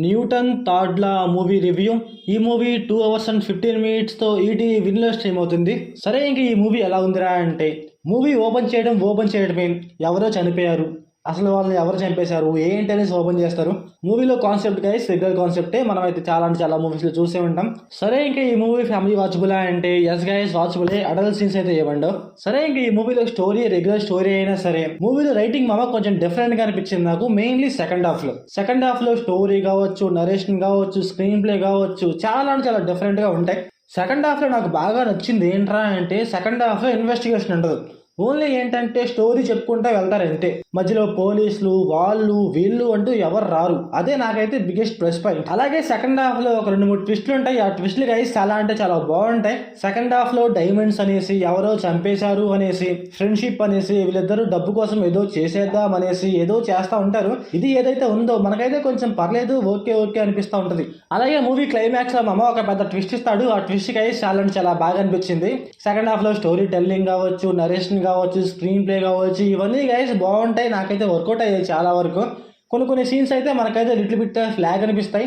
Newton third law movie review. ఈ movie 2 hours and 15 minutesతో ET విన్లో స్ట్రీమ్ అవుతుంది. సరే, ఇంక ఈ మూవీ ఎలా ఉందిరా అంటే, మూవీ ఓపెన్ చేయడమే ఎవరో చనిపోయారు, అసలు వాళ్ళని ఎవరు చంపేశారు ఏంటి అనేసి ఓపెన్ చేస్తారు. మూవీలో కాన్సెప్ట్ గైస్ రెగ్యులర్ కాన్సెప్టే, మనం అయితే చాలా మూవీస్లో చూసే ఉంటాం. సరే, ఇంకా ఈ మూవీ ఫ్యామిలీ వాచబులా అంటే ఎస్ గైస్ వాచబులే, అడల్ట్ సీన్స్ అయితే ఏమండవు. సరే, ఇంకా ఈ మూవీలో స్టోరీ రెగ్యులర్ స్టోరీ అయినా సరే, మూవీలో రైటింగ్ మామ కొంచెం డిఫరెంట్ గా అనిపించింది నాకు. మెయిన్లీ సెకండ్ హాఫ్ లో స్టోరీ కావచ్చు, నరేషన్ కావచ్చు, స్క్రీన్ ప్లే కావచ్చు, చాలా డిఫరెంట్ గా ఉంటాయి. సెకండ్ హాఫ్ లో నాకు బాగా నచ్చింది ఏంట్రా అంటే, సెకండ్ హాఫ్ లో ఇన్వెస్టిగేషన్ ఉండదు. ఓన్లీ ఏంటంటే స్టోరీ చెప్పుకుంటూ వెళ్తారు అంతే. మధ్యలో పోలీసులు వాళ్ళు వీళ్ళు అంటూ ఎవరు రారు. అదే నాకైతే బిగ్గెస్ట్ ప్లస్ పాయింట్. అలాగే సెకండ్ హాఫ్ లో ఒక 2-3 ట్విస్టులు ఉంటాయి. ఆ ట్విస్టులు గైస్ చాలా బాగుంటాయి. సెకండ్ హాఫ్ లో డైమండ్స్ అనేసి, ఎవరో చంపేశారు అనేసి, ఫ్రెండ్షిప్ అనేసి, వీళ్ళిద్దరూ డబ్బు కోసం ఏదో చేసేద్దాం అనేసి ఏదో చేస్తా ఉంటారు. ఇది ఏదైతే ఉందో మనకైతే కొంచెం పర్లేదు, ఓకే అనిపిస్తూ ఉంటది. అలాగే మూవీ క్లైమాక్స్ లో మామ ఒక పెద్ద ట్విస్ట్ ఇస్తాడు. ఆ ట్విస్ట్ గైస్ చాలా బాగా అనిపించింది. సెకండ్ హాఫ్ లో స్టోరీ టెల్లింగ్ కావచ్చు, నరేషన్ కావచ్చు, స్క్రీన్ ప్లే కావచ్చు, ఇవన్నీ గైస్ బాగుంటాయి. నాకైతే వర్కౌట్ అయ్యాయి చాలా వరకు. కొన్ని సీన్స్ అయితే మనకైతే లిటిల్ బిట్ ఫ్లాగ్ అనిపిస్తాయి.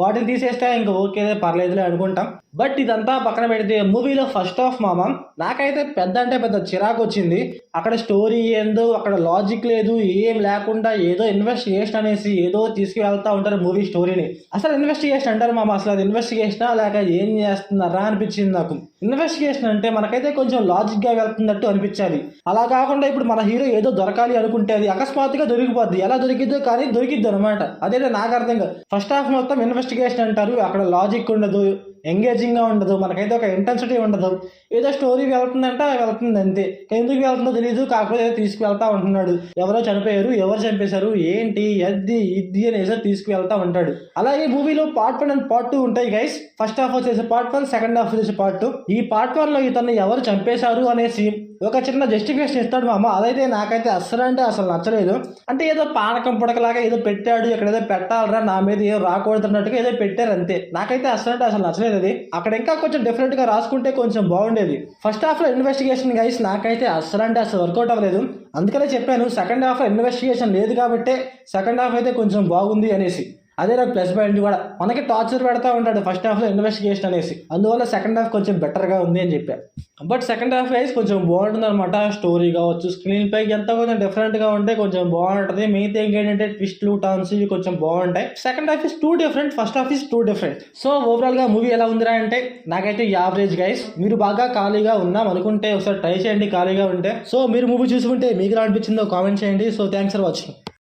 వాటిని తీసేస్తే ఇంకా ఓకే పర్లేదులే అనుకుంటాం. బట్ ఇదంతా పక్కన పెడితే మూవీలో ఫస్ట్ హాఫ్ మామ నాకైతే పెద్ద చిరాకు వచ్చింది. అక్కడ స్టోరీ ఏందో, అక్కడ లాజిక్ లేదు, ఏం లేకుండా ఏదో ఇన్వెస్టిగేషన్ అనేసి ఏదో తీసుకువెళ్తా ఉంటారు మూవీ స్టోరీని. అసలు ఇన్వెస్టిగేషన్ అంటారు మామ, అసలు అది ఇన్వెస్టిగేషనా లేక ఏం చేస్తున్నారా అనిపించింది నాకు. ఇన్వెస్టిగేషన్ అంటే మనకైతే కొంచెం లాజిక్ గా వెళ్తున్నట్టు అనిపించాలి. అలా కాకుండా ఇప్పుడు మన హీరో ఏదో దొరకాలి అనుకుంటే అది అకస్మాత్తుగా దొరికిపోద్ది. ఎలా దొరికిద్దో కానీ దొరికిద్ది అనమాట. అదైతే నాకు అర్థం కాదు. ఫస్ట్ హాఫ్ మొత్తం ఇన్వెస్టిగేషన్ అంటారు, అక్కడ లాజిక్ ఉండదు, ఎంగేజింగ్ గా ఉండదు, మనకైతే ఒక ఇంటెన్సిటీ ఉండదు. ఏదో స్టోరీ వెళ్తుందంటే వెళ్తుంది అంతే. ఎందుకు వెళ్తుందో తెలియదు, కాకపోతే తీసుకువెళ్తా ఉంటున్నాడు. ఎవరో చనిపోయారు, ఎవరు చంపేశారు ఏంటి ఇది అనేసి తీసుకువెళ్తా ఉంటాడు. అలాగే మూవీలో పార్ట్ 1 అండ్ పార్ట్ 2 ఉంటాయి గైస్. ఫస్ట్ హాఫ్ వచ్చేసి పార్ట్ 1, సెకండ్ హాఫ్ వచ్చేసి పార్ట్ 2. ఈ పార్ట్ 1 లో ఇతన్ని ఎవరు చంపేశారు అనేసి ఒక చిన్న జస్టిఫికేషన్ ఇస్తాడు మామ. అదైతే నాకైతే అసలు నచ్చలేదు. అంటే ఏదో పానకం పుడకలాగా ఏదో పెట్టాడు, ఇక్కడ ఏదో పెట్టాలరా, నా మీద ఏదో రాకూడదు అన్నట్టుగా ఏదో పెట్టారు అంతే. నాకైతే అసలు నచ్చలేదు అది. అక్కడ ఇంకా కొంచెం డిఫరెంట్ గా రాసుకుంటే కొంచెం బాగుండేది. ఫస్ట్ హాఫ్ లో ఇన్వెస్టిగేషన్ గైస్ నాకైతే అసలు వర్కౌట్ అవ్వలేదు. అందుకనే చెప్పాను సెకండ్ హాఫ్ లో ఇన్వెస్టిగేషన్ లేదు కాబట్టి సెకండ్ హాఫ్ అయితే కొంచెం బాగుంది అనేసి. అదే నాకు ప్లస్ పాయింట్ కూడా. మనకి టార్చర్ పెడతా ఉంటాడు ఫస్ట్ హాఫ్ లో ఇన్వెస్టిగేషన్ అనేసి, అందువల్ల సెకండ్ హాఫ్ కొంచెం బెటర్ గా ఉంది అని చెప్పా. బట్ సెకండ్ హాఫ్ వైజ్ కొంచెం బాగుంటుంది అనమాట. స్టోరీ కావచ్చు, స్క్రీన్ పై ఎంత కొంచెం డిఫరెంట్ గా ఉంటే కొంచెం బాగుంటది. మిగతా ఏంటంటే ట్విస్ట్లు టర్న్స్ ఇవి కొంచెం బాగుంటాయి. Second half is two different, first half is two different. So overall గా మూవీ ఎలా ఉందిరా అంటే నాకైతే యావరేజ్ గైస్. మీరు బాగా ఖాళీగా ఉన్నాం అనుకుంటే ఒకసారి ట్రై చేయండి ఖాళీగా ఉంటే. సో మీరు మూవీ చూసుకుంటే మీకు ఎలా అనిపించిందో కామెంట్ చేయండి. So thanks for watching.